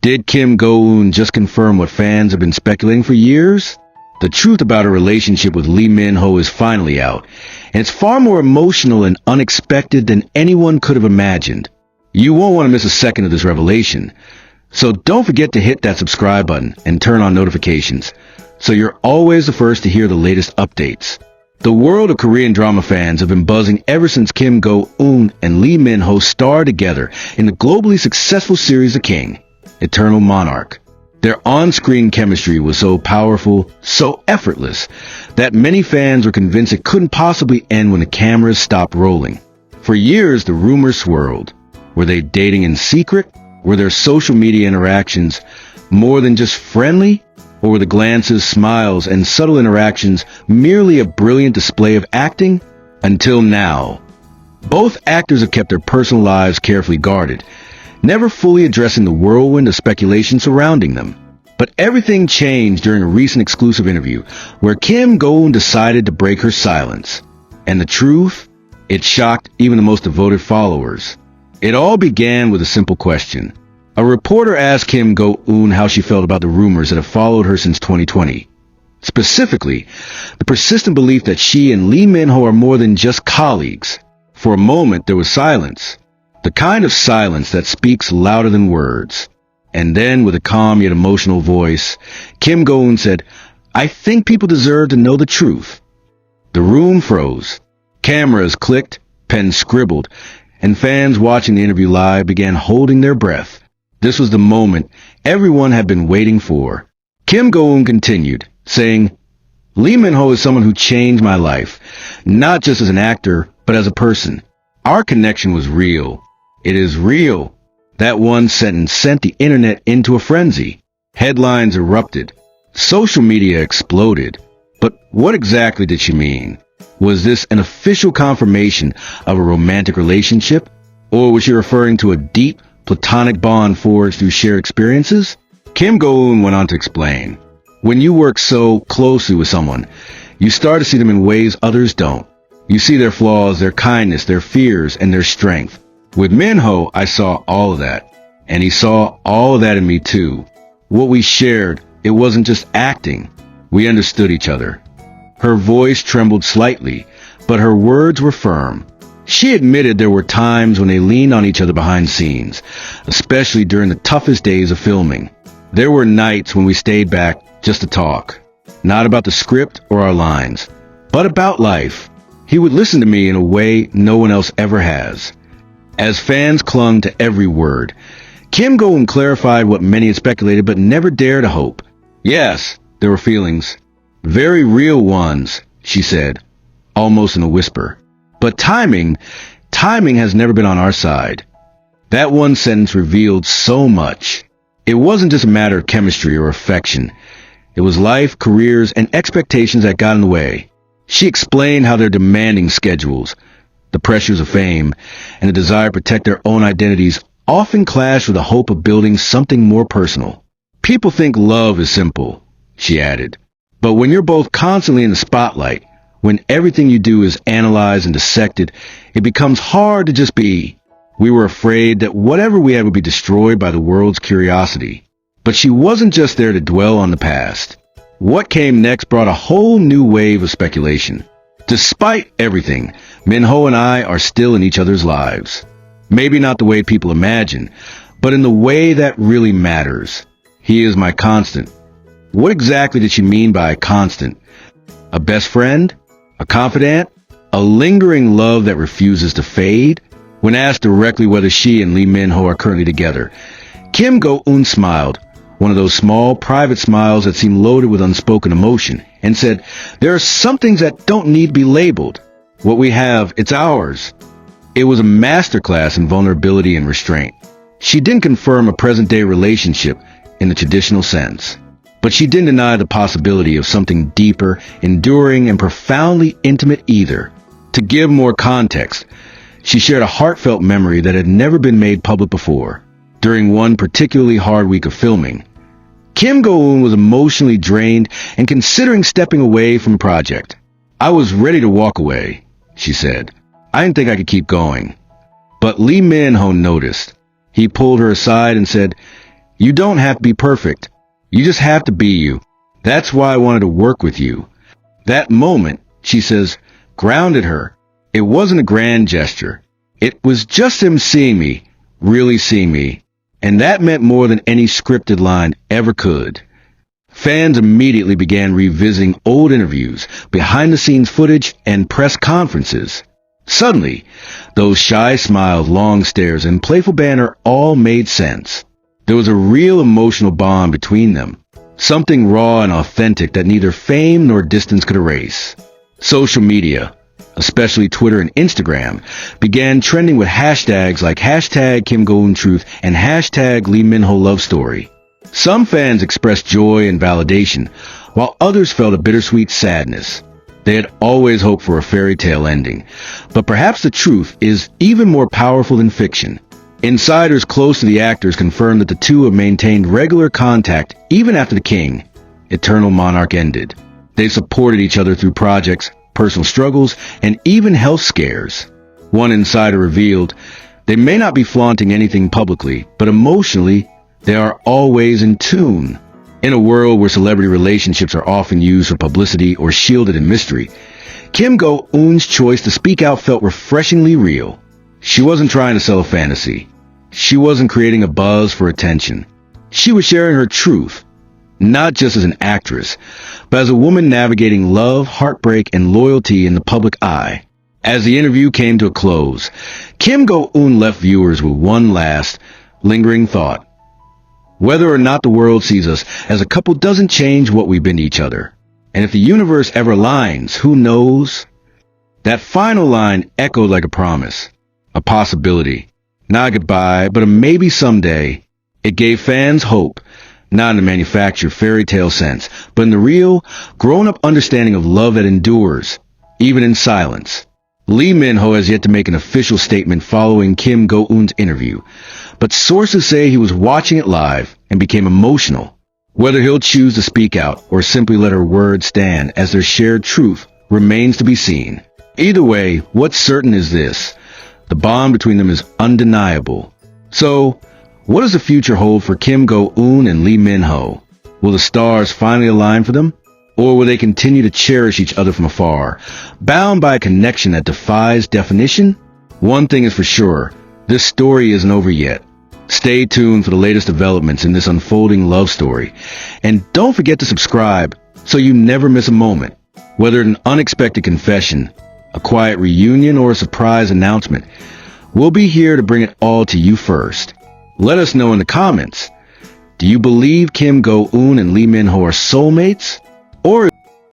Did Kim Go Eun just confirm what fans have been speculating for years? The truth about her relationship with Lee Min-ho is finally out, and it's far more emotional and unexpected than anyone could have imagined. You won't want to miss a second of this revelation, so don't forget to hit that subscribe button and turn on notifications, so you're always the first to hear the latest updates. The world of Korean drama fans have been buzzing ever since Kim Go Eun and Lee Min-ho starred together in the globally successful series The King, Eternal Monarch. Their on-screen chemistry was so powerful, so effortless, that many fans were convinced it couldn't possibly end when the cameras stopped rolling. For years, the rumors swirled. Were they dating in secret? Were their social media interactions more than just friendly? Or were the glances, smiles, and subtle interactions merely a brilliant display of acting? Until now. Both actors have kept their personal lives carefully guarded, never fully addressing the whirlwind of speculation surrounding them. But everything changed during a recent exclusive interview where Kim Go Eun decided to break her silence. And the truth? It shocked even the most devoted followers. It all began with a simple question. A reporter asked Kim Go Eun how she felt about the rumors that have followed her since 2020. Specifically, the persistent belief that she and Lee Min-ho are more than just colleagues. For a moment, there was silence. The kind of silence that speaks louder than words. And then, with a calm yet emotional voice, Kim Go Eun said, "I think people deserve to know the truth." The room froze. Cameras clicked, pens scribbled, and fans watching the interview live began holding their breath. This was the moment everyone had been waiting for. Kim Go Eun continued, saying, "Lee Min-ho is someone who changed my life, not just as an actor, but as a person. Our connection was real. It is real." That one sentence sent the internet into a frenzy. Headlines erupted. Social media exploded. But what exactly did she mean? Was this an official confirmation of a romantic relationship? Or was she referring to a deep, platonic bond forged through shared experiences? Kim Go Eun went on to explain. When you work so closely with someone, you start to see them in ways others don't. You see their flaws, their kindness, their fears, and their strength. With Min-ho, I saw all of that. And he saw all of that in me too. What we shared, it wasn't just acting. We understood each other. Her voice trembled slightly, but her words were firm. She admitted there were times when they leaned on each other behind scenes, especially during the toughest days of filming. There were nights when we stayed back just to talk. Not about the script or our lines, but about life. He would listen to me in a way no one else ever has. As fans clung to every word, Kim Go Eun clarified what many had speculated but never dared to hope. Yes, there were feelings. Very real ones, she said, almost in a whisper. But timing has never been on our side. That one sentence revealed so much. It wasn't just a matter of chemistry or affection. It was life, careers, and expectations that got in the way. She explained how their demanding schedules, the pressures of fame, and the desire to protect their own identities often clash with the hope of building something more personal. People think love is simple, she added. But when you're both constantly in the spotlight, when everything you do is analyzed and dissected, it becomes hard to just be. We were afraid that whatever we had would be destroyed by the world's curiosity. But she wasn't just there to dwell on the past. What came next brought a whole new wave of speculation. Despite everything, Min-ho and I are still in each other's lives. Maybe not the way people imagine, but in the way that really matters. He is my constant. What exactly did she mean by constant? A best friend? A confidant? A lingering love that refuses to fade? When asked directly whether she and Lee Min-ho are currently together, Kim Go Eun smiled, one of those small, private smiles that seem loaded with unspoken emotion, and said, "There are some things that don't need to be labeled. What we have, it's ours." It was a masterclass in vulnerability and restraint. She didn't confirm a present-day relationship in the traditional sense, but she didn't deny the possibility of something deeper, enduring, and profoundly intimate either. To give more context, she shared a heartfelt memory that had never been made public before. During one particularly hard week of filming, Kim Go Eun was emotionally drained and considering stepping away from the project. "I was ready to walk away," she said. "I didn't think I could keep going." But Lee Min-ho noticed. He pulled her aside and said, You don't have to be perfect. You just have to be you. That's why I wanted to work with you. That moment, she says, grounded her. It wasn't a grand gesture. It was just him seeing me, really seeing me. And that meant more than any scripted line ever could. Fans immediately began revisiting old interviews, behind-the-scenes footage, and press conferences. Suddenly, those shy smiles, long stares, and playful banter all made sense. There was a real emotional bond between them, something raw and authentic that neither fame nor distance could erase. Social media, especially Twitter and Instagram, began trending with hashtags like hashtag Kim Go Eun Truth and hashtag Lee Min-ho Love Story. Some fans expressed joy and validation, while others felt a bittersweet sadness. They had always hoped for a fairy tale ending, but perhaps the truth is even more powerful than fiction. Insiders close to the actors confirmed that the two have maintained regular contact even after the King, Eternal Monarch ended. They supported each other through projects, personal struggles, and even health scares. One insider revealed, they may not be flaunting anything publicly, but emotionally, they are always in tune. In a world where celebrity relationships are often used for publicity or shielded in mystery, Kim Go Eun's choice to speak out felt refreshingly real. She wasn't trying to sell a fantasy. She wasn't creating a buzz for attention. She was sharing her truth, not just as an actress, but as a woman navigating love, heartbreak, and loyalty in the public eye. As the interview came to a close, Kim Go Eun left viewers with one last, lingering thought. Whether or not the world sees us as a couple doesn't change what we've been to each other. And if the universe ever aligns, who knows? That final line echoed like a promise, a possibility. Not a goodbye, but a maybe someday. It gave fans hope, not in the manufactured fairy tale sense, but in the real, grown-up understanding of love that endures, even in silence. Lee Min-ho has yet to make an official statement following Kim Go Eun's interview, but sources say he was watching it live and became emotional. Whether he'll choose to speak out or simply let her words stand as their shared truth remains to be seen. Either way, what's certain is this: the bond between them is undeniable. So, what does the future hold for Kim Go Eun and Lee Min-ho? Will the stars finally align for them? Or will they continue to cherish each other from afar, bound by a connection that defies definition? One thing is for sure, this story isn't over yet. Stay tuned for the latest developments in this unfolding love story. And don't forget to subscribe so you never miss a moment. Whether an unexpected confession, a quiet reunion, or a surprise announcement, we'll be here to bring it all to you first. Let us know in the comments. Do you believe Kim Go Eun and Lee Min-ho are soulmates? Or